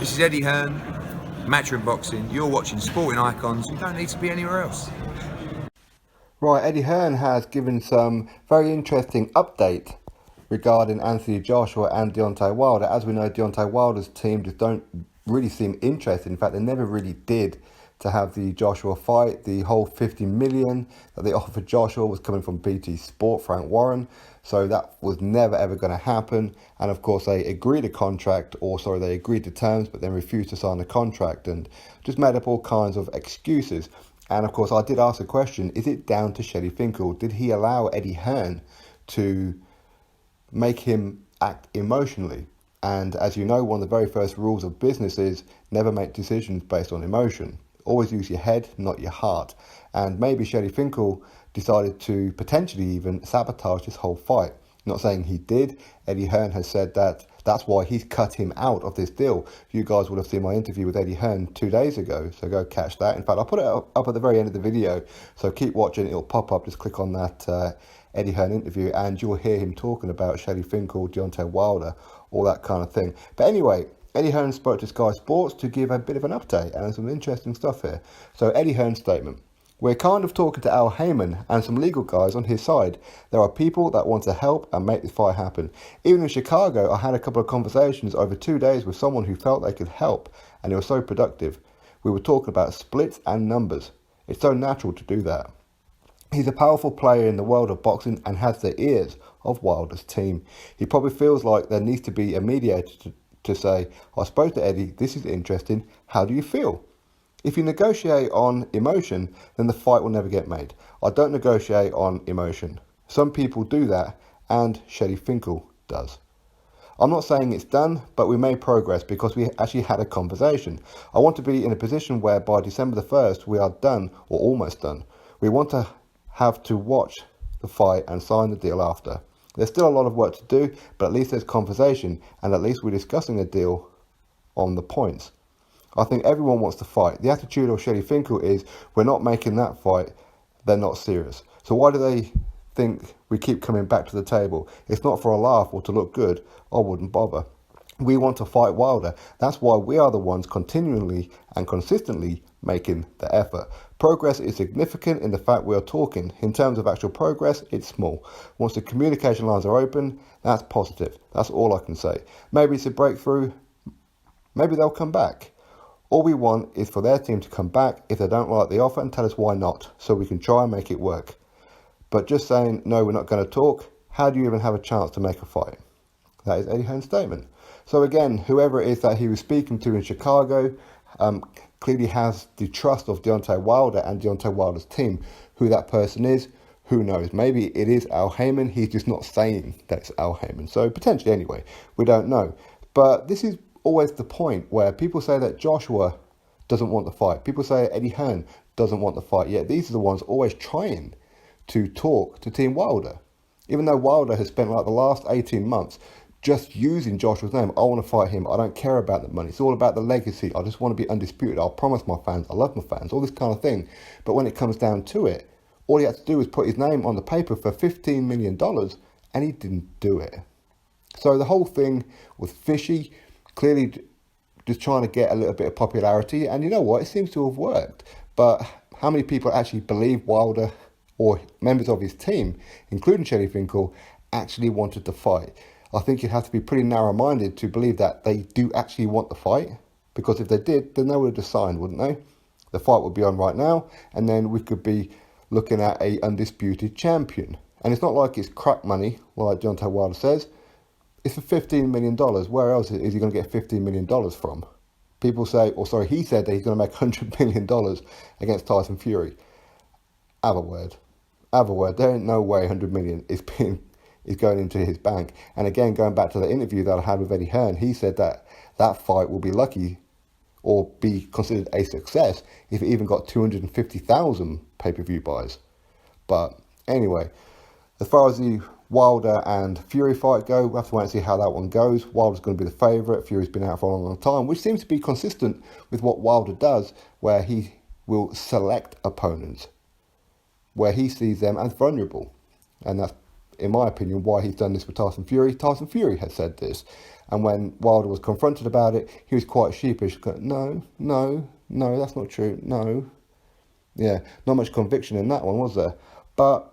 This is Eddie Hearn, Matchroom Boxing. You're watching Sporting Icons. You don't need to be anywhere else. Right, Eddie Hearn has given some very interesting update regarding Anthony Joshua and Deontay Wilder. As we know, Deontay Wilder's team just don't really seem interested. In fact, they never really did to have the Joshua fight. The whole 50 million that they offered Joshua was coming from BT Sport, Frank Warren. So that was never ever going to happen. And of course, they agreed they agreed to terms, but then refused to sign the contract and just made up all kinds of excuses. And of course, I did ask a question, is it down to Shelly Finkel? Did he allow Eddie Hearn to make him act emotionally? And as you know, one of the very first rules of business is never make decisions based on emotion. Always use your head, not your heart. And maybe Shelly Finkel decided to potentially even sabotage this whole fight. Not saying he did. Eddie Hearn has said that that's why he's cut him out of this deal. You guys would have seen my interview with Eddie Hearn 2 days ago, so go catch that. In fact, I'll put it up at the very end of the video, so keep watching. It'll pop up. Just click on that Eddie Hearn interview, and you'll hear him talking about Shelly Finkel, Deontay Wilder, all that kind of thing. But anyway, Eddie Hearn spoke to Sky Sports to give a bit of an update, and there's some interesting stuff here. So Eddie Hearn's statement. We're kind of talking to Al Heyman and some legal guys on his side. There are people that want to help and make this fight happen. Even in Chicago, I had a couple of conversations over 2 days with someone who felt they could help, and it was so productive. We were talking about splits and numbers. It's so natural to do that. He's a powerful player in the world of boxing and has the ears of Wilder's team. He probably feels like there needs to be a mediator to say, I spoke to Eddie, this is interesting, how do you feel? If you negotiate on emotion, then the fight will never get made. I don't negotiate on emotion. Some people do that, and Shelly Finkel does. I'm not saying it's done, but we made progress because we actually had a conversation. I want to be in a position where by December the 1st, we are done or almost done. We want to have to watch the fight and sign the deal after. There's still a lot of work to do, but at least there's conversation, and at least we're discussing a deal on the points. I think everyone wants to fight. The attitude of Shelly Finkel is, we're not making that fight, they're not serious. So why do they think we keep coming back to the table? It's not for a laugh or to look good. I wouldn't bother. We want to fight Wilder. That's why we are the ones continually and consistently making the effort. Progress is significant in the fact we are talking. In terms of actual progress, it's small. Once the communication lines are open, that's positive. That's all I can say. Maybe it's a breakthrough. Maybe they'll come back. All we want is for their team to come back if they don't like the offer and tell us why not, so we can try and make it work. But just saying, no, we're not going to talk, how do you even have a chance to make a fight? That is Eddie Hearn's statement. So again, whoever it is that he was speaking to in Chicago clearly has the trust of Deontay Wilder and Deontay Wilder's team. Who that person is, who knows? Maybe it is Al Heyman. He's just not saying that it's Al Heyman. So potentially anyway, we don't know. But this is always the point where people say that Joshua doesn't want the fight. People say Eddie Hearn doesn't want the fight. Yet these are the ones always trying to talk to Team Wilder. Even though Wilder has spent like the last 18 months just using Joshua's name. I want to fight him. I don't care about the money. It's all about the legacy. I just want to be undisputed. I'll promise my fans. I love my fans. All this kind of thing. But when it comes down to it, all he had to do was put his name on the paper for $15 million and he didn't do it. So the whole thing was fishy. Clearly just trying to get a little bit of popularity. And you know what? It seems to have worked. But how many people actually believe Wilder or members of his team, including Shelly Finkel, actually wanted to fight? I think you'd have to be pretty narrow-minded to believe that they do actually want the fight. Because if they did, then they would have just signed, wouldn't they? The fight would be on right now. And then we could be looking at a undisputed champion. And it's not like it's crack money, like Deontay Wilder says. It's for $15 million. Where else is he going to get $15 million from? People say, he said that he's going to make $100 million against Tyson Fury. Have a word. There ain't no way $100 million is going into his bank. And again, going back to the interview that I had with Eddie Hearn, he said that that fight will be lucky or be considered a success if it even got 250,000 pay-per-view buys. But anyway, as far as the Wilder and Fury fight go, we'll have to wait and see how that one goes. Wilder's going to be the favourite. Fury's been out for a long time, which seems to be consistent with what Wilder does, where he will select opponents, where he sees them as vulnerable. And that's, in my opinion, why he's done this with Tyson Fury. Tyson Fury has said this. And when Wilder was confronted about it, he was quite sheepish. No, that's not true. No. Yeah, not much conviction in that one, was there? But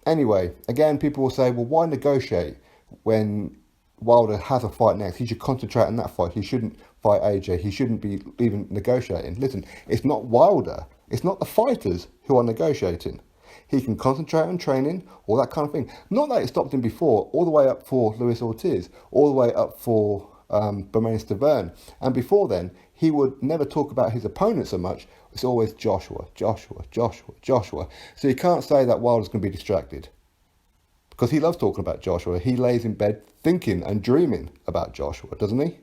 anyway, again, people will say, well, why negotiate when Wilder has a fight next? He should concentrate on that fight. He shouldn't fight AJ. He shouldn't be even negotiating. Listen, it's not Wilder. It's not the fighters who are negotiating. He can concentrate on training, all that kind of thing. Not that it stopped him before, all the way up for Luis Ortiz, all the way up for Hearn. And before then, he would never talk about his opponent so much. It's always Joshua. So you can't say that Wilder's going to be distracted, because he loves talking about Joshua. He lays in bed thinking and dreaming about Joshua, doesn't he?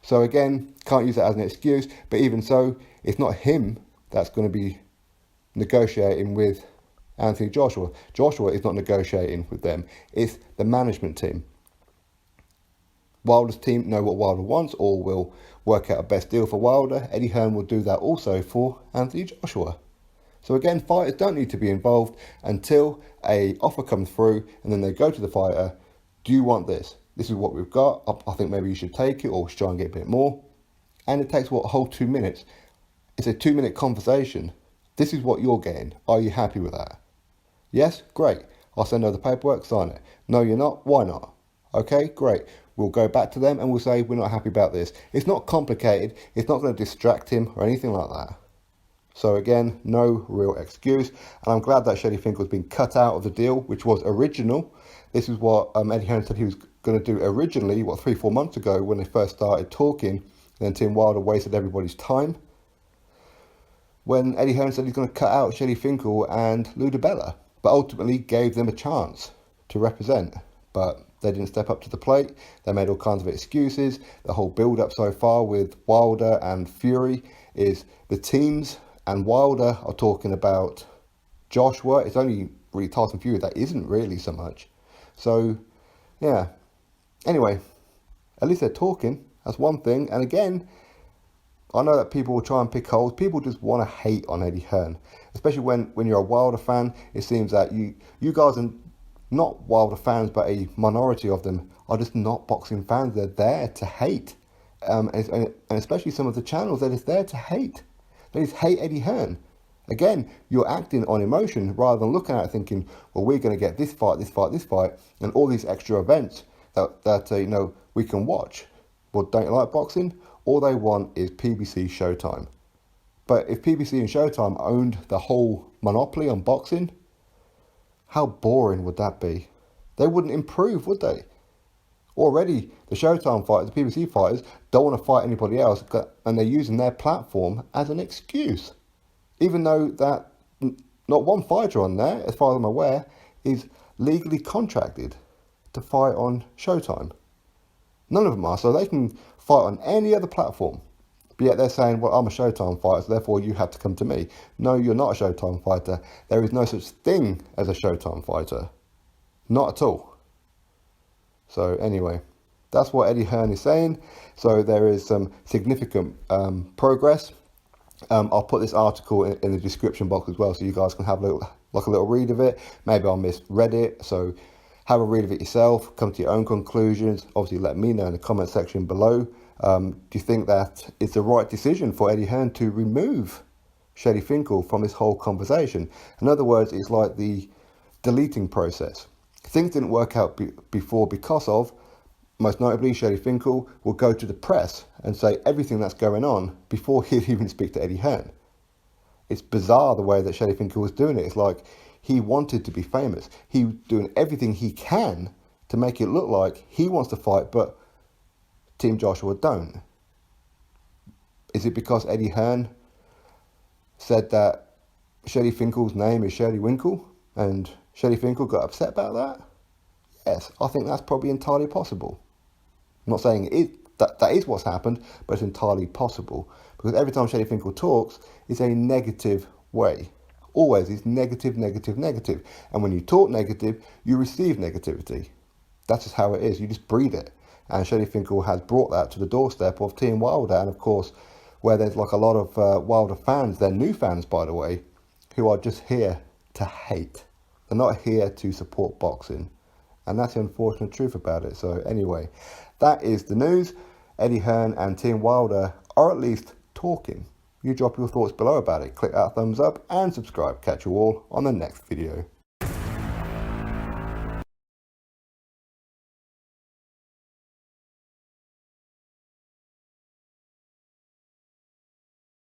So again, can't use that as an excuse. But even so, it's not him that's going to be negotiating with Anthony Joshua. Joshua is not negotiating with them. It's the management team. Wilder's team know what Wilder wants, or will work out a best deal for Wilder. Eddie Hearn will do that also for Anthony Joshua. So again, fighters don't need to be involved until a offer comes through, and then they go to the fighter. Do you want this? This is what we've got. I think maybe you should take it, or try and get a bit more. And it takes, a whole 2 minutes. It's a 2-minute conversation. This is what you're getting. Are you happy with that? Yes? Great. I'll send over the paperwork, sign it. No, you're not? Why not? Okay, great. We'll go back to them and we'll say we're not happy about this. It's not complicated. It's not going to distract him or anything like that. So again, no real excuse. And I'm glad that Shelly Finkel has been cut out of the deal, which was original. This is what Eddie Hearn said he was going to do originally, 3-4 months ago when they first started talking. And then Tim Wilder wasted everybody's time. When Eddie Hearn said he's going to cut out Shelly Finkel and Lou DiBella, but ultimately gave them a chance to represent. But they didn't step up to the plate. They made all kinds of excuses. The whole build-up so far with Wilder and Fury is the teams and Wilder are talking about Joshua. It's only really Tyson Fury that isn't really so much. So, yeah. Anyway, at least they're talking. That's one thing. And again, I know that people will try and pick holes. People just want to hate on Eddie Hearn. Especially when you're a Wilder fan. It seems that you guys are not Wilder fans, but a minority of them are just not boxing fans. They're there to hate. And especially some of the channels, they're just there to hate. They just hate Eddie Hearn. Again, you're acting on emotion rather than looking at it thinking, well, we're going to get this fight, and all these extra events that we can watch. Well, don't you like boxing? All they want is PBC Showtime. But if PBC and Showtime owned the whole monopoly on boxing, how boring would that be? They wouldn't improve, would they? Already, the Showtime fighters, the PBC fighters, don't want to fight anybody else, and they're using their platform as an excuse. Even though that not one fighter on there, as far as I'm aware, is legally contracted to fight on Showtime. None of them are, so they can fight on any other platform. But yet they're saying, well, I'm a Showtime fighter, so therefore you have to come to me. No, you're not a Showtime fighter. There is no such thing as a Showtime fighter. Not at all. So anyway, that's what Eddie Hearn is saying. So there is some significant progress. I'll put this article in the description box as well, so you guys can have a little read of it. Maybe I misread it, so have a read of it yourself. Come to your own conclusions. Obviously, let me know in the comment section below. Do you think that it's the right decision for Eddie Hearn to remove Shelly Finkel from this whole conversation? In other words, it's like the deleting process. Things didn't work out before because of, most notably, Shelly Finkel will go to the press and say everything that's going on before he'd even speak to Eddie Hearn. It's bizarre the way that Shelly Finkel was doing it. It's like he wanted to be famous. He was doing everything he can to make it look like he wants to fight, but Team Joshua don't. Is it because Eddie Hearn said that Shelly Finkel's name is Shelly Winkle and Shelly Finkel got upset about that? Yes, I think that's probably entirely possible. I'm not saying that is what's happened, but it's entirely possible. Because every time Shelly Finkel talks, it's a negative way. Always, it's negative. And when you talk negative, you receive negativity. That's just how it is. You just breed it. And Shelly Finkel has brought that to the doorstep of Team Wilder. And of course, where there's like a lot of Wilder fans, they're new fans, by the way, who are just here to hate. They're not here to support boxing. And that's the unfortunate truth about it. So anyway, that is the news. Eddie Hearn and Team Wilder are at least talking. You drop your thoughts below about it. Click that thumbs up and subscribe. Catch you all on the next video.